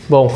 Bom,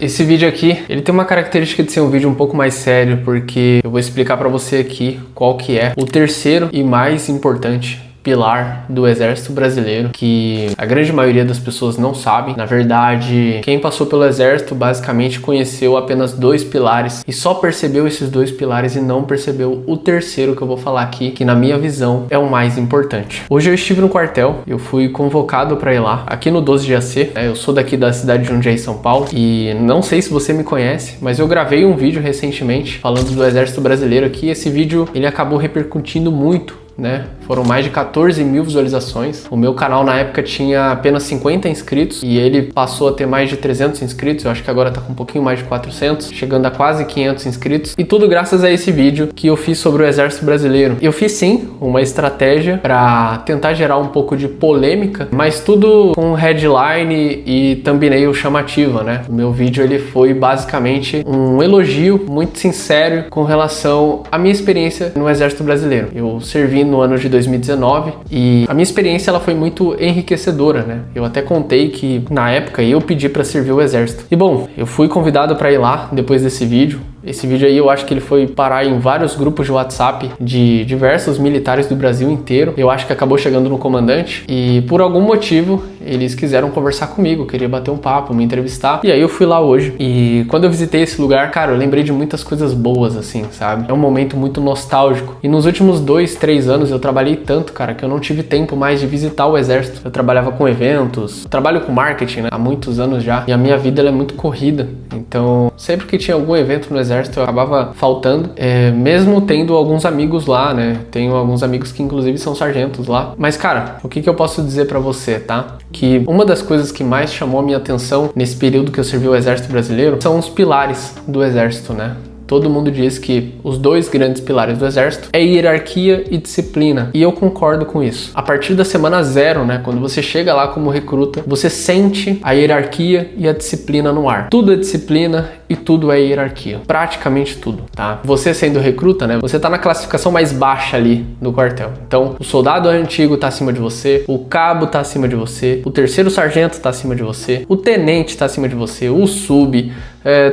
esse vídeo aqui, ele tem uma característica de ser um vídeo um pouco mais sério, porque eu vou explicar pra você aqui qual que é o terceiro e mais importante pilar do Exército Brasileiro, que a grande maioria das pessoas não sabe. Na verdade, quem passou pelo Exército basicamente conheceu apenas dois pilares e só percebeu esses dois pilares e não percebeu o terceiro que eu vou falar aqui, que na minha visão é o mais importante. Hoje eu estive no quartel, eu fui convocado para ir lá, aqui no 12 de AC, eu sou daqui da cidade de Jundiaí, São Paulo, e não sei se você me conhece, mas eu gravei um vídeo recentemente falando do Exército Brasileiro aqui. Esse vídeo, ele acabou repercutindo muito, né? Foram mais de 14 mil visualizações. O meu canal na época tinha apenas 50 inscritos e ele passou a ter mais de 300 inscritos. Eu acho que agora tá com um pouquinho mais de 400, chegando a quase 500 inscritos. E tudo graças a esse vídeo que eu fiz sobre o Exército Brasileiro. Eu fiz sim uma estratégia para tentar gerar um pouco de polêmica, mas tudo com headline e thumbnail chamativa, né? O meu vídeo, ele foi basicamente um elogio muito sincero com relação à minha experiência no Exército Brasileiro. Eu servi no ano de 2019 e a minha experiência, ela foi muito enriquecedora, né? Eu até contei que na época eu pedi para servir o Exército. E bom, eu fui convidado para ir lá depois desse vídeo. Esse vídeo aí eu acho que ele foi parar em vários grupos de WhatsApp de diversos militares do Brasil inteiro. Eu acho que acabou chegando no comandante e por algum motivo eles quiseram conversar comigo, queria bater um papo, me entrevistar. E aí eu fui lá hoje e quando eu visitei esse lugar, cara, eu lembrei de muitas coisas boas assim, sabe? É um momento muito nostálgico. E nos últimos 2, 3 anos eu trabalhei tanto, cara, que eu não tive tempo mais de visitar o Exército. Eu trabalhava com eventos, trabalho com marketing, né? Há muitos anos já. E a minha vida, ela é muito corrida. Então, sempre que tinha algum evento no Exército, eu acabava faltando, mesmo tendo alguns amigos lá, né? Tenho alguns amigos que inclusive são sargentos lá. Mas, cara, o que eu posso dizer pra você, tá? Que uma das coisas que mais chamou a minha atenção nesse período que eu servi o Exército Brasileiro são os pilares do Exército, né? Todo mundo diz que os dois grandes pilares do Exército é hierarquia e disciplina. E eu concordo com isso. A partir da semana 0, né, quando você chega lá como recruta, você sente a hierarquia e a disciplina no ar. Tudo é disciplina e tudo é hierarquia. Praticamente tudo, tá? Você sendo recruta, né, você tá na classificação mais baixa ali do quartel. Então, o soldado antigo tá acima de você, o cabo tá acima de você, o terceiro sargento tá acima de você, o tenente tá acima de você, o sub,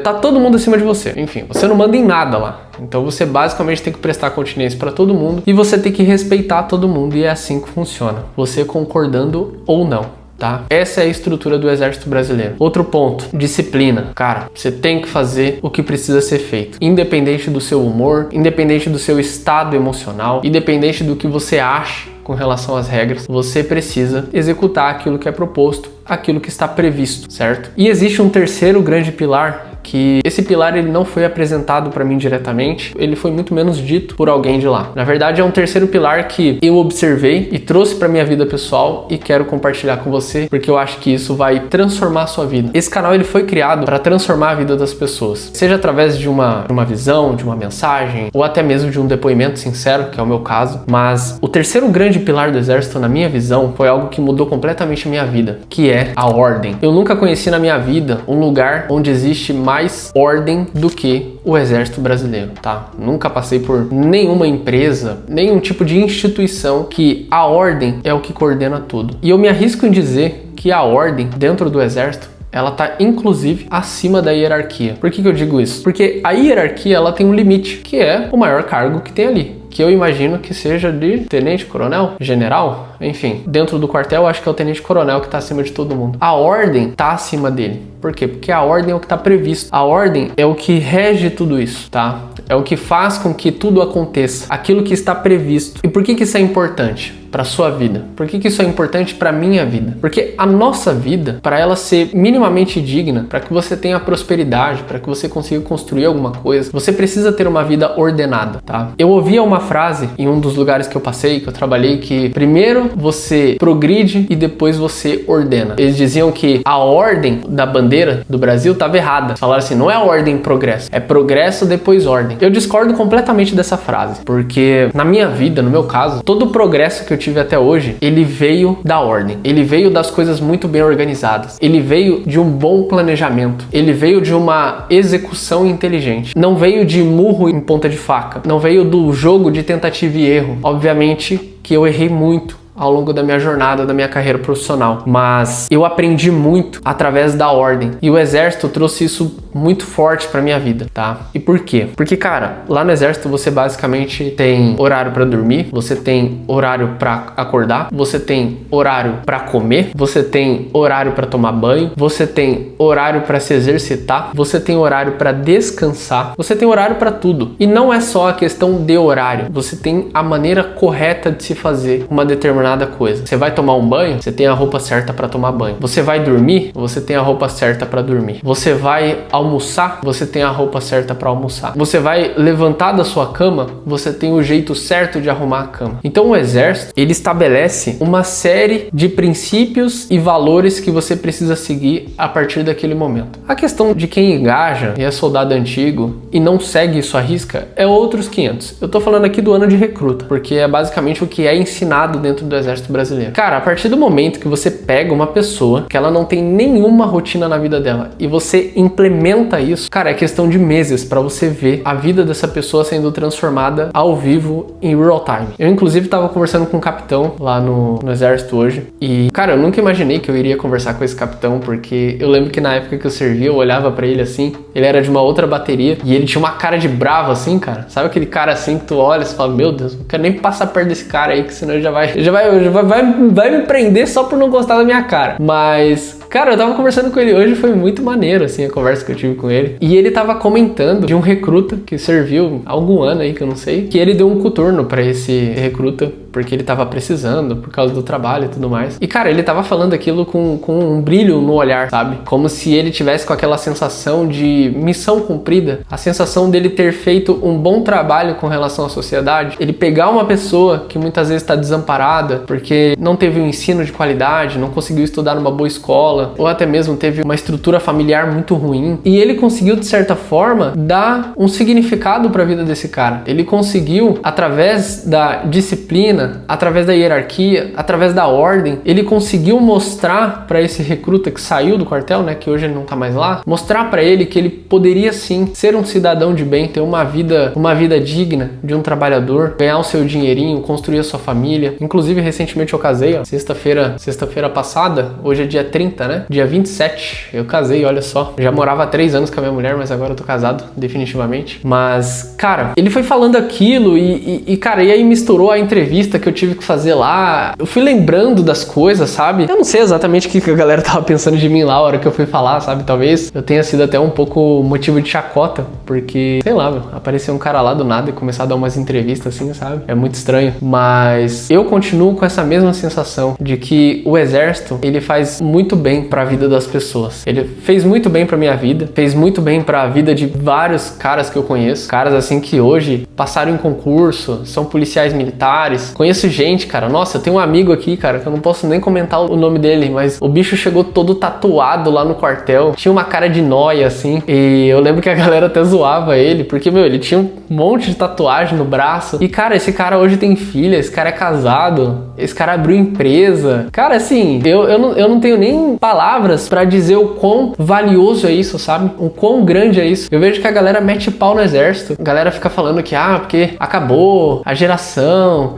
tá todo mundo acima de você. Enfim, você não manda em nada lá. Então você basicamente tem que prestar continência para todo mundo e você tem que respeitar todo mundo, e é assim que funciona. Você concordando ou não, tá? Essa é a estrutura do Exército Brasileiro. Outro ponto, disciplina. Cara, você tem que fazer o que precisa ser feito, independente do seu humor, independente do seu estado emocional, independente do que você acha com relação às regras, você precisa executar aquilo que é proposto, aquilo que está previsto, certo? E existe um terceiro grande pilar, que esse pilar, ele não foi apresentado para mim diretamente, ele foi muito menos dito por alguém de lá. Na verdade, é um terceiro pilar que eu observei e trouxe para minha vida pessoal e quero compartilhar com você, porque eu acho que isso vai transformar a sua vida. Esse canal, ele foi criado para transformar a vida das pessoas, seja através de uma visão, de uma mensagem, ou até mesmo de um depoimento sincero, que é o meu caso. Mas o terceiro grande pilar do Exército, na minha visão, foi algo que mudou completamente a minha vida, que é a ordem. Eu nunca conheci na minha vida um lugar onde existe mais ordem do que o Exército Brasileiro, tá? Nunca passei por nenhuma empresa, nenhum tipo de instituição que a ordem é o que coordena tudo. E eu me arrisco em dizer que a ordem dentro do Exército, ela tá inclusive acima da hierarquia. Por que eu digo isso? Porque a hierarquia, ela tem um limite, que é o maior cargo que tem ali, que eu imagino que seja de tenente coronel, general, enfim. Dentro do quartel, eu acho que é o tenente coronel que tá acima de todo mundo. A ordem tá acima dele. Por quê? Porque a ordem é o que tá previsto. A ordem é o que rege tudo isso, tá? É o que faz com que tudo aconteça. Aquilo que está previsto. E por que isso é importante para sua vida? Por que isso é importante para minha vida? Porque a nossa vida, para ela ser minimamente digna, para que você tenha prosperidade, para que você consiga construir alguma coisa, você precisa ter uma vida ordenada, tá? Eu ouvia uma frase em um dos lugares que eu passei, que eu trabalhei, que primeiro você progride e depois você ordena. Eles diziam que a ordem da bandeira do Brasil estava errada. Falaram assim, não é a ordem progresso, é progresso depois ordem. Eu discordo completamente dessa frase, porque na minha vida, no meu caso, todo o progresso que eu tive até hoje, ele veio da ordem. Ele veio das coisas muito bem organizadas. Ele veio de um bom planejamento. Ele veio de uma execução inteligente. Não veio de murro em ponta de faca. Não veio do jogo de tentativa e erro. Obviamente que eu errei muito ao longo da minha jornada, da minha carreira profissional, mas eu aprendi muito através da ordem, e o exército trouxe isso muito forte pra minha vida, tá? E por quê? Porque, cara, lá no exército você basicamente tem horário pra dormir, você tem horário pra acordar, você tem horário pra comer, você tem horário pra tomar banho, você tem horário pra se exercitar, você tem horário pra descansar, você tem horário pra tudo. E não é só a questão de horário, você tem a maneira correta de se fazer uma determinada coisa. Você vai tomar um banho, você tem a roupa certa pra tomar banho. Você vai dormir, você tem a roupa certa pra dormir. Você vai almoçar, você tem a roupa certa pra almoçar. Você vai levantar da sua cama, você tem o jeito certo de arrumar a cama. Então o exército, ele estabelece uma série de princípios e valores que você precisa seguir a partir daquele momento. A questão de quem engaja e é soldado antigo e não segue isso à risca é outros 500. Eu tô falando aqui do ano de recruta, porque é basicamente o que é ensinado dentro do exército brasileiro. Cara, a partir do momento que você pega uma pessoa que ela não tem nenhuma rotina na vida dela e você implementa isso, cara, é questão de meses para você ver a vida dessa pessoa sendo transformada ao vivo em real time. Eu inclusive tava conversando com um capitão lá no exército hoje e, cara, eu nunca imaginei que eu iria conversar com esse capitão, porque eu lembro que na época que eu servi, eu olhava pra ele assim, ele era de uma outra bateria e ele tinha uma cara de bravo assim, cara. Sabe aquele cara assim que tu olha e fala, meu Deus, não quero nem passar perto desse cara aí, que senão ele vai me prender só por não gostar da minha cara. Mas, cara, eu tava conversando com ele hoje, foi muito maneiro, assim, a conversa que eu tive com ele. E ele tava comentando de um recruta que serviu há algum ano aí, que eu não sei, que ele deu um coturno pra esse recruta, porque ele tava precisando, por causa do trabalho e tudo mais. E, cara, ele tava falando aquilo com um brilho no olhar, sabe? Como se ele tivesse com aquela sensação de missão cumprida, a sensação dele ter feito um bom trabalho com relação à sociedade. Ele pegar uma pessoa que muitas vezes está desamparada, porque não teve um ensino de qualidade, não conseguiu estudar numa boa escola, ou até mesmo teve uma estrutura familiar muito ruim, e ele conseguiu, de certa forma, dar um significado para a vida desse cara. Ele conseguiu, através da disciplina, através da hierarquia, através da ordem, ele conseguiu mostrar para esse recruta que saiu do quartel, né, que hoje ele não tá mais lá, mostrar para ele que ele poderia sim ser um cidadão de bem, ter uma vida digna de um trabalhador, ganhar o seu dinheirinho, construir a sua família. Inclusive, recentemente eu casei, ó, sexta-feira passada, hoje é dia 30, né? Dia 27, eu casei, olha só. Já morava há 3 anos com a minha mulher, mas agora eu tô casado, definitivamente. Mas, cara, ele foi falando aquilo e cara, e aí misturou a entrevista que eu tive que fazer lá. Eu fui lembrando das coisas, sabe? Eu não sei exatamente o que a galera tava pensando de mim lá a hora que eu fui falar, sabe? Talvez eu tenha sido até um pouco motivo de chacota, porque, sei lá, meu, apareceu um cara lá do nada e começar a dar umas entrevistas assim, sabe? É muito estranho. Mas eu continuo com essa mesma sensação de que o exército, ele faz muito bem para a vida das pessoas. Ele fez muito bem para minha vida, fez muito bem para a vida de vários caras que eu conheço, caras assim que hoje passaram em concurso, são policiais militares. Conheço gente, cara, nossa, eu tenho um amigo aqui, cara, que eu não posso nem comentar o nome dele, mas o bicho chegou todo tatuado lá no quartel, tinha uma cara de nóia assim, e eu lembro que a galera até zoava ele, porque, meu, ele tinha um monte de tatuagem no braço, e, cara, esse cara hoje tem filha, esse cara é casado, esse cara abriu empresa. Cara, assim, eu não tenho nem palavras pra dizer o quão valioso é isso, sabe? O quão grande é isso. Eu vejo que a galera mete pau no exército. A galera fica falando que, porque acabou a geração,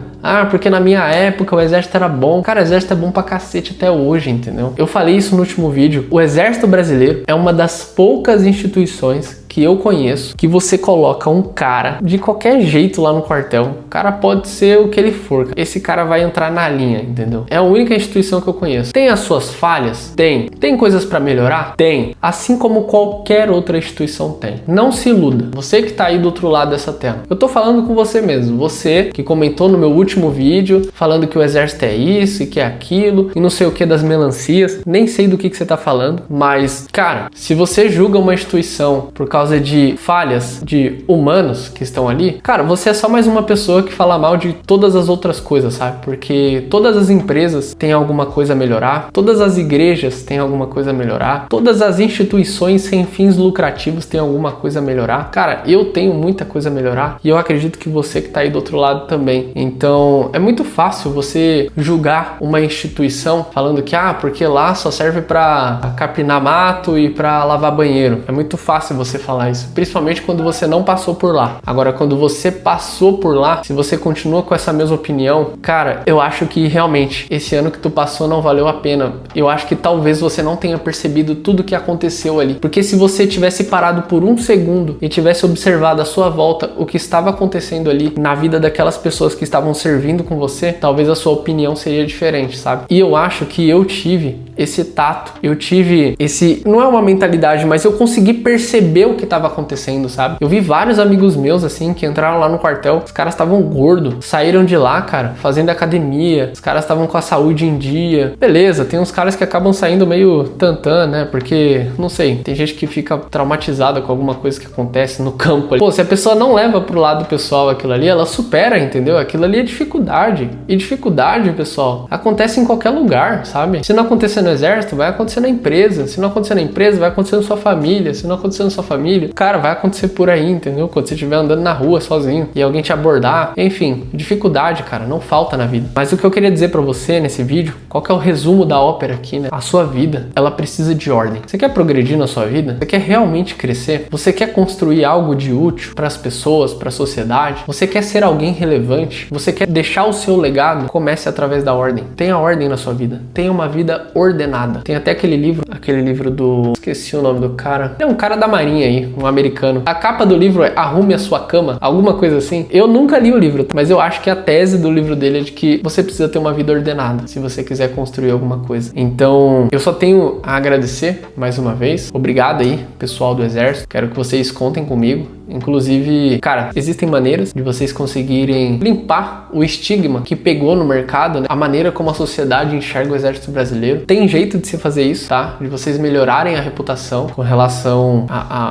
porque na minha época o exército era bom. Cara, o exército é bom pra cacete até hoje, entendeu? Eu falei isso no último vídeo. O exército brasileiro é uma das poucas instituições que eu conheço que você coloca um cara de qualquer jeito lá no quartel. O cara pode ser o que ele for. Esse cara vai entrar na linha, entendeu? É a única instituição que eu conheço. Tem as suas falhas? Tem. Tem coisas pra melhorar? Tem. Assim como qualquer outra instituição tem. Não se iluda. Você que tá aí do outro lado dessa tela. Eu tô falando com você mesmo. Você que comentou no meu último vídeo falando que o exército é isso e que é aquilo e não sei o que das melancias. Nem sei do que você tá falando. Mas, cara, se você julga uma instituição por causa de falhas de humanos que estão ali, cara, você é só mais uma pessoa que fala mal de todas as outras coisas, sabe? Porque todas as empresas têm alguma coisa a melhorar, todas as igrejas têm alguma coisa a melhorar, todas as instituições sem fins lucrativos têm alguma coisa a melhorar. Cara, eu tenho muita coisa a melhorar e eu acredito que você que tá aí do outro lado também. Então, é muito fácil você julgar uma instituição falando que, porque lá só serve pra capinar mato e pra lavar banheiro. É muito fácil você falar isso, principalmente quando você não passou por lá. Agora, quando você passou por lá, se você continua com essa mesma opinião, cara, eu acho que realmente esse ano que tu passou não valeu a pena. Eu acho que talvez você não tenha percebido tudo que aconteceu ali, porque se você tivesse parado por um segundo e tivesse observado à sua volta o que estava acontecendo ali na vida daquelas pessoas que estavam servindo com você, talvez a sua opinião seria diferente, sabe? E eu acho que eu tive esse tato, eu tive esse, não é uma mentalidade, mas eu consegui perceber o que estava acontecendo, sabe? Eu vi vários amigos meus assim que entraram lá no quartel, os caras estavam gordos, saíram de lá, cara, fazendo academia, os caras estavam com a saúde em dia. Beleza, tem uns caras que acabam saindo meio tantã, né? Porque, não sei, tem gente que fica traumatizada com alguma coisa que acontece no campo ali. Pô, se a pessoa não leva pro lado pessoal aquilo ali, ela supera, entendeu? Aquilo ali é dificuldade. E dificuldade, pessoal, acontece em qualquer lugar, sabe? Se não acontecer no exército, vai acontecer na empresa. Se não acontecer na empresa, vai acontecer na sua família. Se não acontecer na sua família, cara, vai acontecer por aí, entendeu? Quando você estiver andando na rua sozinho e alguém te abordar. Enfim, dificuldade, cara, não falta na vida. Mas o que eu queria dizer pra você nesse vídeo, qual que é o resumo da ópera aqui, né? A sua vida, ela precisa de ordem. Você quer progredir na sua vida? Você quer realmente crescer? Você quer construir algo de útil para as pessoas, para a sociedade? Você quer ser alguém relevante? Você quer deixar o seu legado? Comece através da ordem. Tenha ordem na sua vida. Tenha uma vida ordenada. Tem até aquele livro do... Esqueci o nome do cara. É um cara da marinha aí, um americano. A capa do livro é Arrume a Sua Cama, alguma coisa assim. Eu nunca li o livro, mas eu acho que a tese do livro dele é de que você precisa ter uma vida ordenada se você quiser construir alguma coisa. Então, eu só tenho a agradecer mais uma vez. Obrigado aí, pessoal do Exército. Quero que vocês contem comigo. Inclusive, cara, existem maneiras de vocês conseguirem limpar o estigma que pegou no mercado, né? A maneira como a sociedade enxerga o Exército Brasileiro. Tem jeito de se fazer isso, tá? De vocês melhorarem a reputação com relação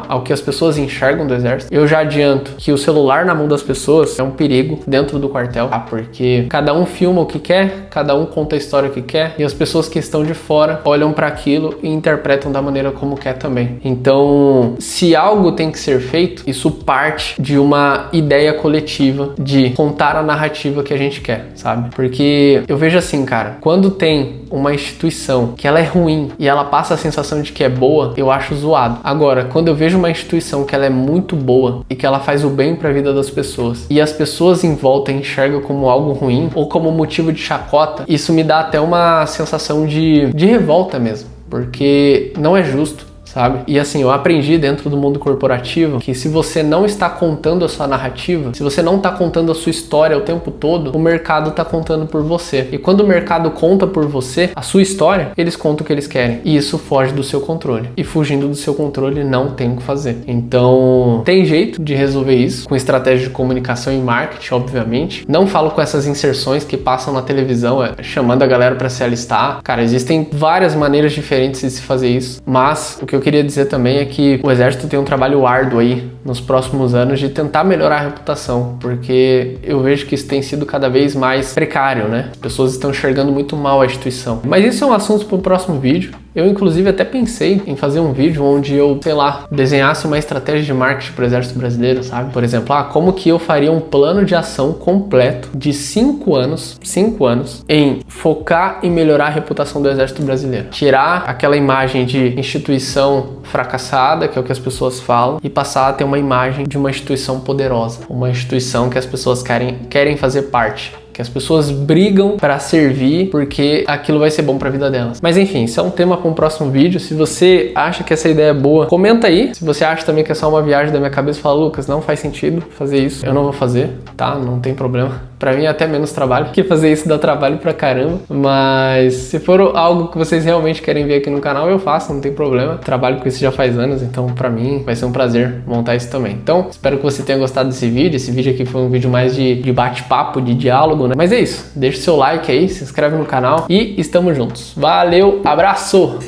ao que as pessoas enxergam do Exército. Eu já adianto que o celular na mão das pessoas é um perigo dentro do quartel, tá? Porque cada um filma o que quer, cada um conta a história que quer, e as pessoas que estão de fora olham para aquilo e interpretam da maneira como quer também. Então, se algo tem que ser feito, isso parte de uma ideia coletiva de contar a narrativa que a gente quer, sabe? Porque eu vejo assim, cara, quando tem uma instituição que ela é ruim e ela passa a sensação de que é boa, eu acho zoado. Agora, quando eu vejo uma instituição que ela é muito boa e que ela faz o bem para a vida das pessoas e as pessoas em volta enxergam como algo ruim ou como motivo de chacota, isso me dá até uma sensação de revolta mesmo, porque não é justo, sabe? E assim, eu aprendi dentro do mundo corporativo que se você não está contando a sua narrativa, se você não está contando a sua história o tempo todo, o mercado está contando por você. E quando o mercado conta por você, a sua história, eles contam o que eles querem. E isso foge do seu controle. E fugindo do seu controle, não tem o que fazer. Então, tem jeito de resolver isso, com estratégia de comunicação e marketing, obviamente. Não falo com essas inserções que passam na televisão, chamando a galera para se alistar. Cara, existem várias maneiras diferentes de se fazer isso, mas o que eu queria dizer também é que o Exército tem um trabalho árduo aí nos próximos anos de tentar melhorar a reputação, porque eu vejo que isso tem sido cada vez mais precário, né? As pessoas estão enxergando muito mal a instituição. Mas isso é um assunto para o próximo vídeo. Eu, inclusive, até pensei em fazer um vídeo onde eu, sei lá, desenhasse uma estratégia de marketing para o Exército Brasileiro, sabe? Por exemplo, como que eu faria um plano de ação completo de 5 anos em focar em melhorar a reputação do Exército Brasileiro. Tirar aquela imagem de instituição fracassada, que é o que as pessoas falam, e passar a ter uma imagem de uma instituição poderosa, uma instituição que as pessoas querem fazer parte, que as pessoas brigam para servir porque aquilo vai ser bom para a vida delas. Mas enfim, isso é um tema para um próximo vídeo. Se você acha que essa ideia é boa, comenta aí. Se você acha também que é só uma viagem da minha cabeça, fala: Lucas, não faz sentido fazer isso, eu não vou fazer, tá? Não tem problema. Pra mim é até menos trabalho, porque fazer isso dá trabalho pra caramba. Mas se for algo que vocês realmente querem ver aqui no canal, eu faço, não tem problema. Trabalho com isso já faz anos, então pra mim vai ser um prazer montar isso também. Então, espero que você tenha gostado desse vídeo. Esse vídeo aqui foi um vídeo mais de bate-papo, de diálogo, né? Mas é isso, deixa o seu like aí, se inscreve no canal e estamos juntos. Valeu, abraço!